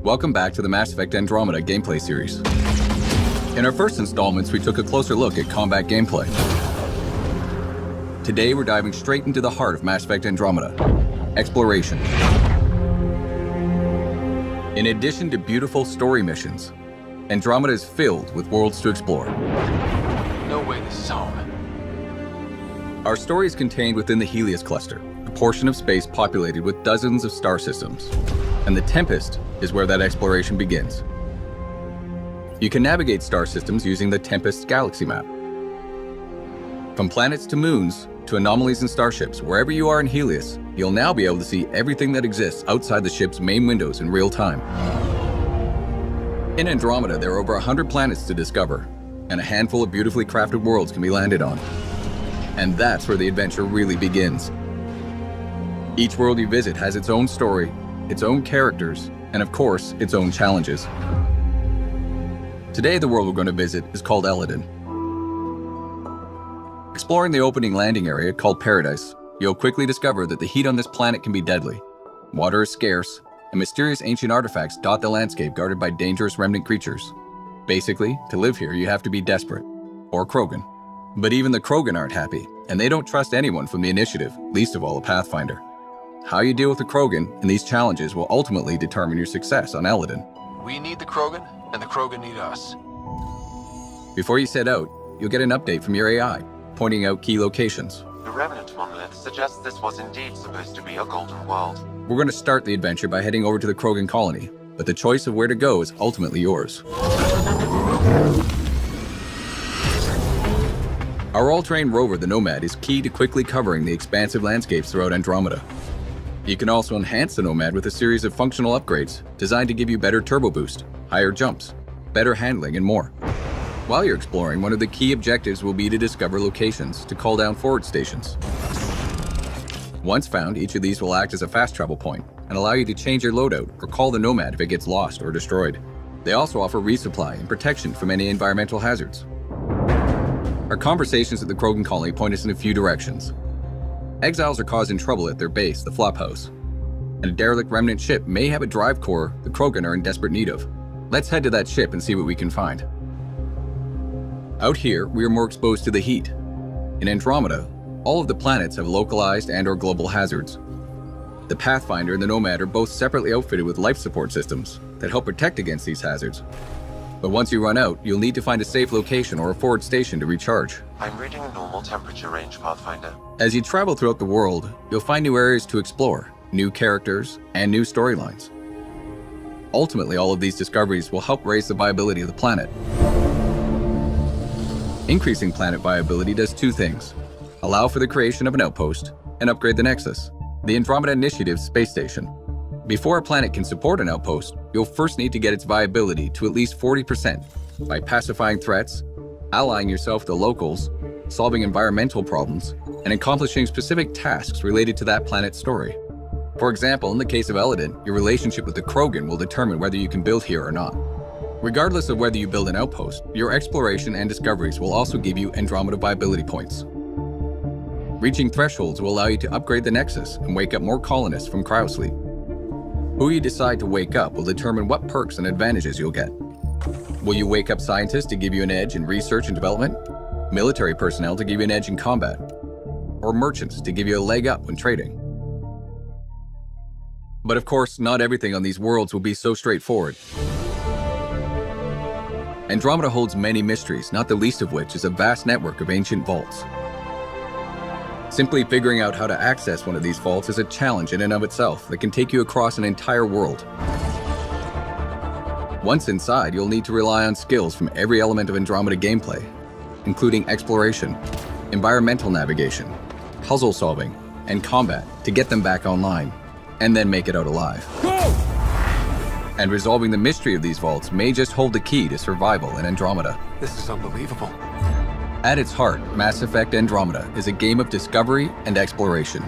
Welcome back to the Mass Effect Andrómeda gameplay series. In our first installments, we took a closer look at combat gameplay. Today, we're diving straight into the heart of Mass Effect Andrómeda, exploration. In addition to beautiful story missions, Andrómeda is filled with worlds to explore. No way this is home. Our story is contained within the Helios cluster, a portion of space populated with dozens of star systems. And the Tempest is where that exploration begins. You can navigate star systems using the Tempest galaxy map. From planets to moons to anomalies and starships, wherever you are in Helios, you'll now be able to see everything that exists outside the ship's main windows in real time. In Andrómeda, there are over 100 planets to discover, and a handful of beautifully crafted worlds can be landed on. And that's where the adventure really begins. Each world you visit has its own story, its own characters, and of course, its own challenges. Today, the world we're going to visit is called Eladin. Exploring the opening landing area called Paradise, you'll quickly discover that the heat on this planet can be deadly. Water is scarce, and mysterious ancient artifacts dot the landscape guarded by dangerous remnant creatures. Basically, to live here, you have to be desperate, or Krogan. But even the Krogan aren't happy, and they don't trust anyone from the Initiative, least of all a Pathfinder. How you deal with the Krogan and these challenges will ultimately determine your success on Eladin. We need the Krogan, and the Krogan need us. Before you set out, you'll get an update from your AI, pointing out key locations. The remnant monolith suggests this was indeed supposed to be a golden world. We're going to start the adventure by heading over to the Krogan colony, but the choice of where to go is ultimately yours. Our all-terrain rover, the Nomad, is key to quickly covering the expansive landscapes throughout Andrómeda. You can also enhance the Nomad with a series of functional upgrades designed to give you better turbo boost, higher jumps, better handling, and more. While you're exploring, one of the key objectives will be to discover locations to call down forward stations. Once found, each of these will act as a fast travel point and allow you to change your loadout or call the Nomad if it gets lost or destroyed. They also offer resupply and protection from any environmental hazards. Our conversations at the Krogan colony point us in a few directions. Exiles are causing trouble at their base, the Flophouse, and a derelict remnant ship may have a drive core the Krogan are in desperate need of. Let's head to that ship and see what we can find. Out here, we are more exposed to the heat. In Andrómeda, all of the planets have localized and/or global hazards. The Pathfinder and the Nomad are both separately outfitted with life support systems that help protect against these hazards. But once you run out, you'll need to find a safe location or a forward station to recharge. I'm reading normal temperature range, Pathfinder. As you travel throughout the world, you'll find new areas to explore, new characters, and new storylines. Ultimately, all of these discoveries will help raise the viability of the planet. Increasing planet viability does two things: allow for the creation of an outpost, and upgrade the Nexus, the Andromeda Initiative's space station. Before a planet can support an outpost, you'll first need to get its viability to at least 40% by pacifying threats, allying yourself to locals, solving environmental problems, and accomplishing specific tasks related to that planet's story. For example, in the case of Eladin, your relationship with the Krogan will determine whether you can build here or not. Regardless of whether you build an outpost, your exploration and discoveries will also give you Andromeda viability points. Reaching thresholds will allow you to upgrade the Nexus and wake up more colonists from cryosleep. Who you decide to wake up will determine what perks and advantages you'll get. Will you wake up scientists to give you an edge in research and development? Military personnel to give you an edge in combat? Or merchants to give you a leg up when trading? But of course, not everything on these worlds will be so straightforward. Andrómeda holds many mysteries, not the least of which is a vast network of ancient vaults. Simply figuring out how to access one of these vaults is a challenge in and of itself that can take you across an entire world. Once inside, you'll need to rely on skills from every element of Andrómeda gameplay, including exploration, environmental navigation, puzzle solving, and combat to get them back online, and then make it out alive. And resolving the mystery of these vaults may just hold the key to survival in Andrómeda. This is unbelievable. At its heart, Mass Effect Andrómeda is a game of discovery and exploration.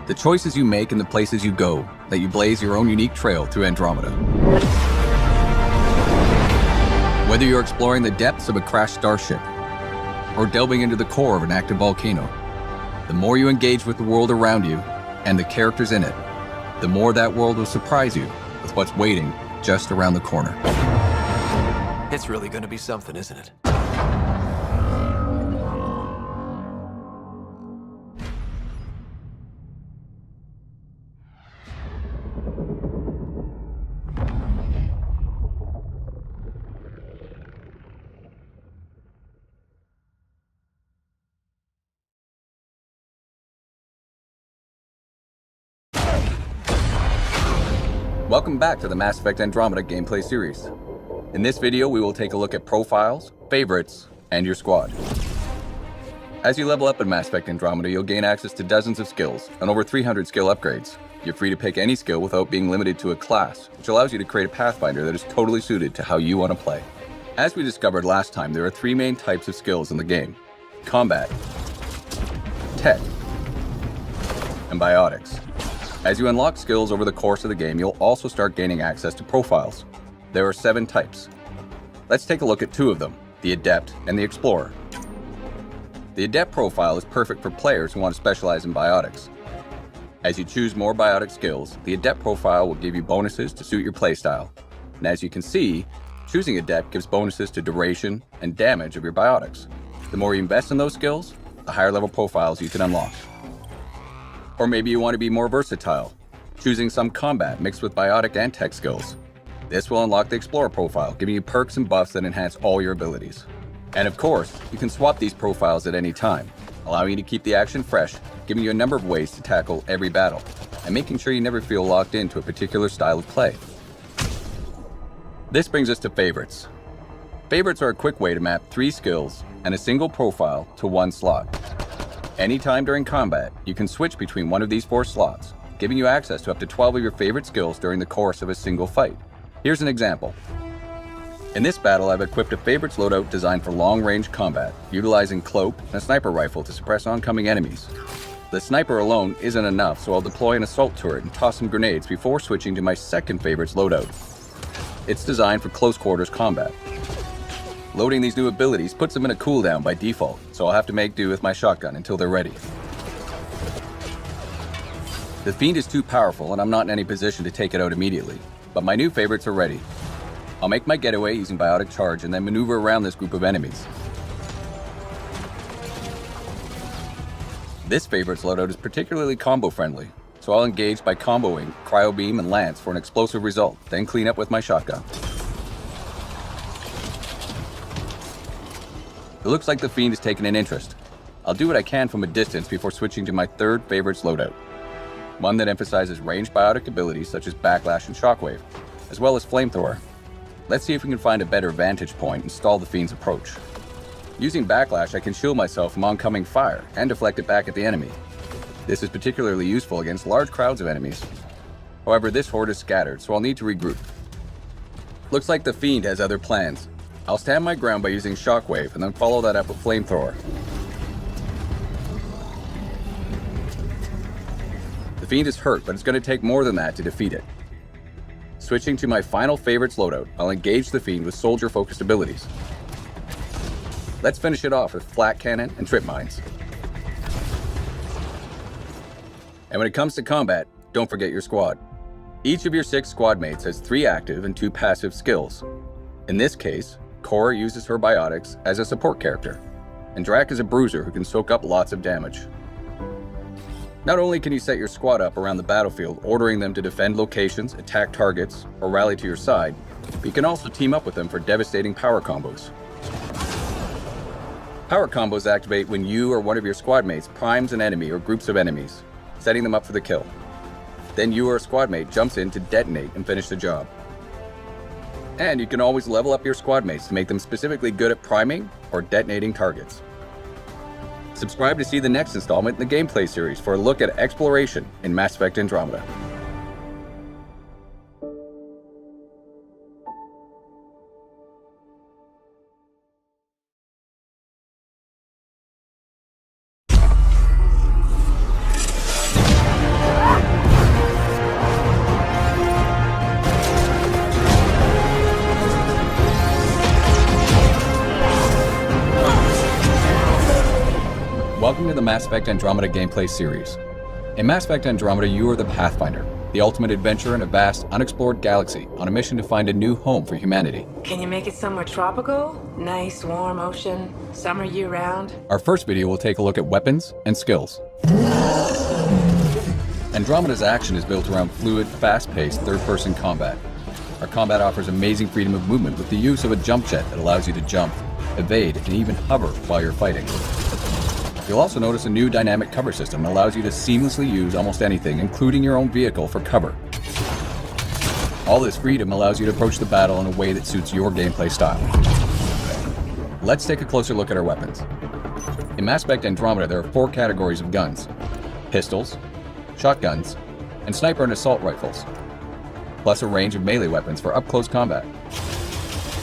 The choices you make and the places you go let you blaze your own unique trail through Andrómeda. Whether you're exploring the depths of a crashed starship or delving into the core of an active volcano, the more you engage with the world around you and the characters in it, the more that world will surprise you with what's waiting just around the corner. It's really gonna be something, isn't it? Welcome back to the Mass Effect Andrómeda gameplay series. In this video, we will take a look at profiles, favorites, and your squad. As you level up in Mass Effect Andrómeda, you'll gain access to dozens of skills and over 300 skill upgrades. You're free to pick any skill without being limited to a class, which allows you to create a pathfinder that is totally suited to how you want to play. As we discovered last time, there are three main types of skills in the game: combat, tech, and biotics. As you unlock skills over the course of the game, you'll also start gaining access to profiles. There are 7 types. Let's take a look at 2 of them, the Adept and the Explorer. The Adept profile is perfect for players who want to specialize in biotics. As you choose more biotic skills, the Adept profile will give you bonuses to suit your playstyle. And as you can see, choosing Adept gives bonuses to duration and damage of your biotics. The more you invest in those skills, the higher level profiles you can unlock. Or maybe you want to be more versatile, choosing some combat mixed with biotic and tech skills. This will unlock the Explorer profile, giving you perks and buffs that enhance all your abilities. And of course, you can swap these profiles at any time, allowing you to keep the action fresh, giving you a number of ways to tackle every battle, and making sure you never feel locked into a particular style of play. This brings us to favorites. Favorites are a quick way to map 3 skills and a single profile to one slot. Anytime during combat, you can switch between one of these 4 slots, giving you access to up to 12 of your favorite skills during the course of a single fight. Here's an example. In this battle, I've equipped a favorites loadout designed for long-range combat, utilizing cloak and a sniper rifle to suppress oncoming enemies. The sniper alone isn't enough, so I'll deploy an assault turret and toss some grenades before switching to my second favorites loadout. It's designed for close quarters combat. Loading these new abilities puts them in a cooldown by default, so I'll have to make do with my shotgun until they're ready. The Fiend is too powerful and I'm not in any position to take it out immediately, but my new favorites are ready. I'll make my getaway using biotic charge and then maneuver around this group of enemies. This favorites loadout is particularly combo friendly, so I'll engage by comboing Cryo Beam and Lance for an explosive result, then clean up with my shotgun. It looks like the Fiend has taken an interest. I'll do what I can from a distance before switching to my third favorites loadout. One that emphasizes ranged biotic abilities such as Backlash and Shockwave, as well as Flamethrower. Let's see if we can find a better vantage point and stall the Fiend's approach. Using Backlash, I can shield myself from oncoming fire and deflect it back at the enemy. This is particularly useful against large crowds of enemies. However, this horde is scattered, so I'll need to regroup. Looks like the Fiend has other plans. I'll stand my ground by using Shockwave and then follow that up with Flamethrower. The Fiend is hurt, but it's going to take more than that to defeat it. Switching to my final favorites loadout, I'll engage the Fiend with soldier-focused abilities. Let's finish it off with Flat Cannon and Trip Mines. And when it comes to combat, don't forget your squad. Each of your 6 squad mates has 3 active and 2 passive skills. In this case, Cora uses her biotics as a support character, and Drac is a bruiser who can soak up lots of damage. Not only can you set your squad up around the battlefield, ordering them to defend locations, attack targets, or rally to your side, but you can also team up with them for devastating power combos. Power combos activate when you or one of your squad mates primes an enemy or groups of enemies, setting them up for the kill. Then you or a squad mate jumps in to detonate and finish the job. And you can always level up your squad mates to make them specifically good at priming or detonating targets. Subscribe to see the next installment in the gameplay series for a look at exploration in Mass Effect Andrómeda. Welcome to the Mass Effect Andrómeda gameplay series. In Mass Effect Andrómeda, you are the Pathfinder, the ultimate adventure in a vast, unexplored galaxy on a mission to find a new home for humanity. Can you make it somewhere tropical? Nice, warm ocean, summer year-round? Our first video will take a look at weapons and skills. Andromeda's action is built around fluid, fast-paced, third-person combat. Our combat offers amazing freedom of movement with the use of a jump jet that allows you to jump, evade, and even hover while you're fighting. You'll also notice a new dynamic cover system that allows you to seamlessly use almost anything, including your own vehicle, for cover. All this freedom allows you to approach the battle in a way that suits your gameplay style. Let's take a closer look at our weapons. In Mass Effect Andrómeda, there are 4 categories of guns: pistols, shotguns, and sniper and assault rifles, plus a range of melee weapons for up-close combat.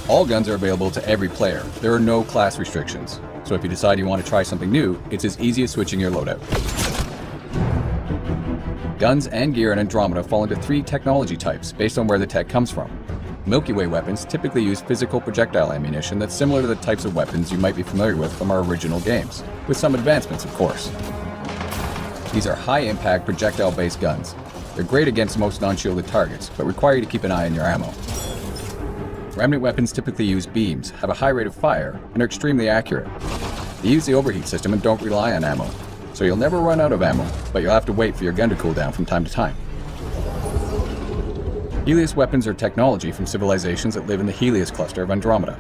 All guns are available to every player. There are no class restrictions, so if you decide you want to try something new, it's as easy as switching your loadout. Guns and gear in Andrómeda fall into 3 technology types based on where the tech comes from. Milky Way weapons typically use physical projectile ammunition that's similar to the types of weapons you might be familiar with from our original games, with some advancements, of course. These are high-impact projectile-based guns. They're great against most non-shielded targets, but require you to keep an eye on your ammo. Remnant weapons typically use beams, have a high rate of fire, and are extremely accurate. They use the overheat system and don't rely on ammo, so you'll never run out of ammo, but you'll have to wait for your gun to cool down from time to time. Helios weapons are technology from civilizations that live in the Helios cluster of Andromeda.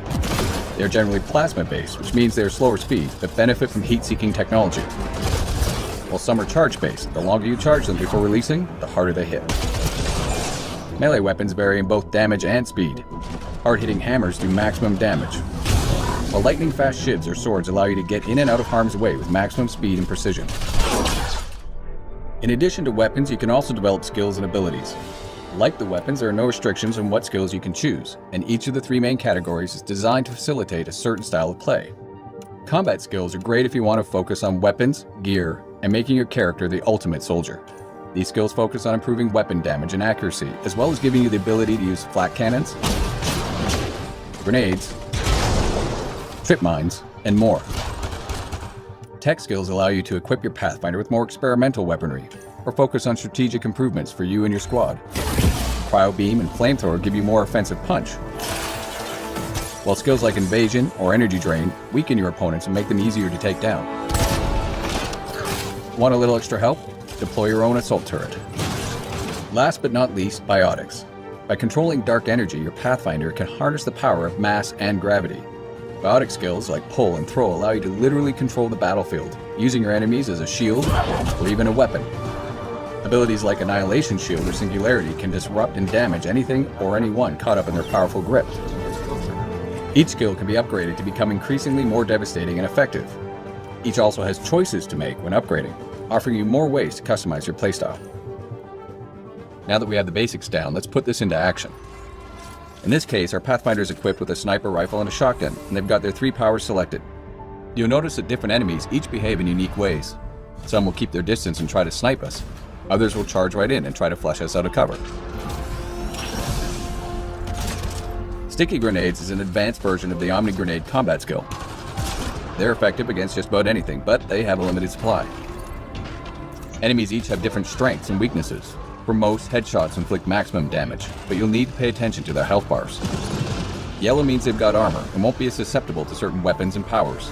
They are generally plasma-based, which means they are slower speed, but benefit from heat-seeking technology. While some are charge-based, the longer you charge them before releasing, the harder they hit. Melee weapons vary in both damage and speed. Hard-hitting hammers do maximum damage, while lightning-fast shivs or swords allow you to get in and out of harm's way with maximum speed and precision. In addition to weapons, you can also develop skills and abilities. Like the weapons, there are no restrictions on what skills you can choose, and each of the 3 main categories is designed to facilitate a certain style of play. Combat skills are great if you want to focus on weapons, gear, and making your character the ultimate soldier. These skills focus on improving weapon damage and accuracy, as well as giving you the ability to use flak cannons, grenades, trip mines, and more. Tech skills allow you to equip your Pathfinder with more experimental weaponry, or focus on strategic improvements for you and your squad. Cryo Beam and Flamethrower give you more offensive punch, while skills like Invasion or Energy Drain weaken your opponents and make them easier to take down. Want a little extra help? Deploy your own assault turret. Last but not least, biotics. By controlling dark energy, your Pathfinder can harness the power of mass and gravity. Biotic skills like pull and throw allow you to literally control the battlefield, using your enemies as a shield or even a weapon. Abilities like Annihilation Shield or Singularity can disrupt and damage anything or anyone caught up in their powerful grip. Each skill can be upgraded to become increasingly more devastating and effective. Each also has choices to make when upgrading, offering you more ways to customize your playstyle. Now that we have the basics down, let's put this into action. In this case, our Pathfinder is equipped with a sniper rifle and a shotgun, and they've got their 3 powers selected. You'll notice that different enemies each behave in unique ways. Some will keep their distance and try to snipe us. Others will charge right in and try to flush us out of cover. Sticky Grenades is an advanced version of the Omni Grenade combat skill. They're effective against just about anything, but they have a limited supply. Enemies each have different strengths and weaknesses. For most, headshots inflict maximum damage, but you'll need to pay attention to their health bars. Yellow means they've got armor and won't be as susceptible to certain weapons and powers.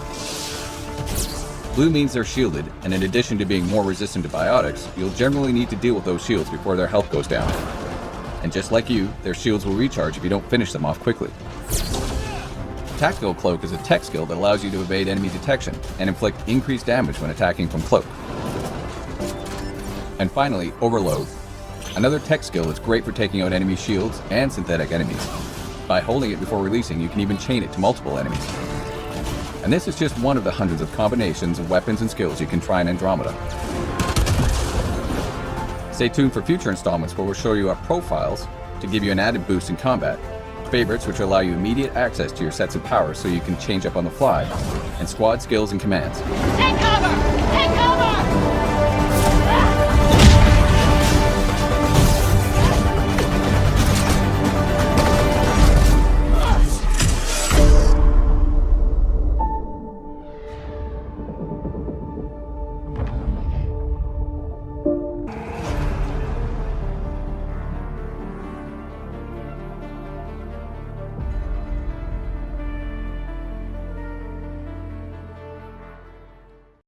Blue means they're shielded, and in addition to being more resistant to biotics, you'll generally need to deal with those shields before their health goes down. And just like you, their shields will recharge if you don't finish them off quickly. Tactical Cloak is a tech skill that allows you to evade enemy detection and inflict increased damage when attacking from cloak. And finally, Overload. Another tech skill that's great for taking out enemy shields and synthetic enemies. By holding it before releasing, you can even chain it to multiple enemies. And this is just one of the hundreds of combinations of weapons and skills you can try in Andromeda. Stay tuned for future installments where we'll show you our profiles to give you an added boost in combat, favorites which allow you immediate access to your sets of powers so you can change up on the fly, and squad skills and commands. Take cover!